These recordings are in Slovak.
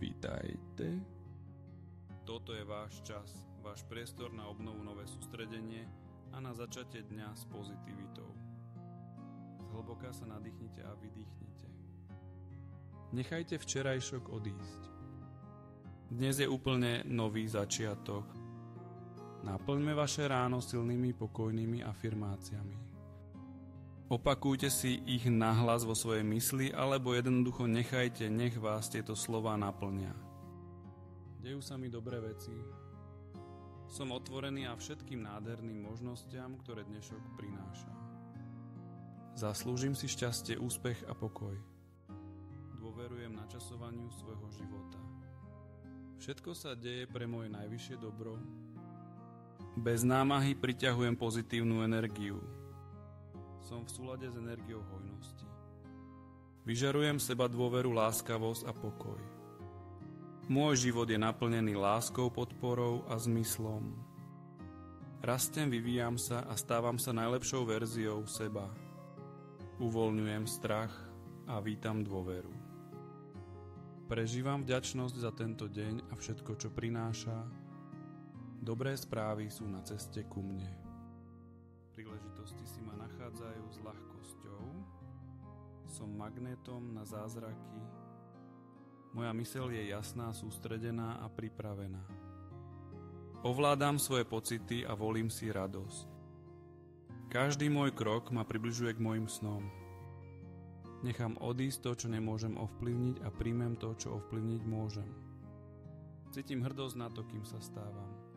Vítajte. Toto je váš čas, váš priestor na obnovu, nové sústredenie a na začatie dňa s pozitivitou. Zhlboka sa nadýchnite a vydýchnite. Nechajte včerajšok odísť. Dnes je úplne nový začiatok. Naplňme vaše ráno silnými pokojnými afirmáciami. Opakujte si ich nahlas vo svojej mysli alebo jednoducho nechajte, nech vás tieto slová naplňa. Dejú sa mi dobré veci. Som otvorený a všetkým nádherným možnostiam, ktoré dnešok prináša. Zaslúžim si šťastie, úspech a pokoj. Dôverujem načasovaniu svojho života. Všetko sa deje pre moje najvyššie dobro. Bez námahy priťahujem pozitívnu energiu. Som v súlade s energiou hojnosti. Vyžarujem seba dôveru, láskavosť a pokoj. Môj život je naplnený láskou, podporou a zmyslom. Rastem, vyvíjam sa a stávam sa najlepšou verziou seba. Uvoľňujem strach a vítam dôveru. Prežívam vďačnosť za tento deň a všetko, čo prináša. Dobré správy sú na ceste ku mne. Príležitosti si ma nachádzajú s ľahkosťou. Som magnétom na zázraky. Moja myseľ je jasná, sústredená a pripravená. Ovládam svoje pocity a volím si radosť. Každý môj krok ma približuje k mojim snom. Nechám odísť to, čo nemôžem ovplyvniť a príjmem to, čo ovplyvniť môžem. Cítim hrdosť na to, kým sa stávam.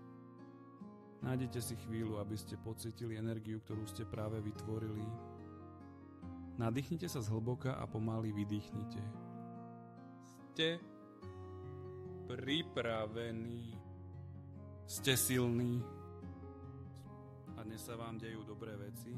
Nájdete si chvíľu, aby ste pocítili energiu, ktorú ste práve vytvorili. Nadýchnite sa zhlboka a pomaly vydýchnite. Ste pripravení. Ste silní. A dnes sa vám dejú dobré veci.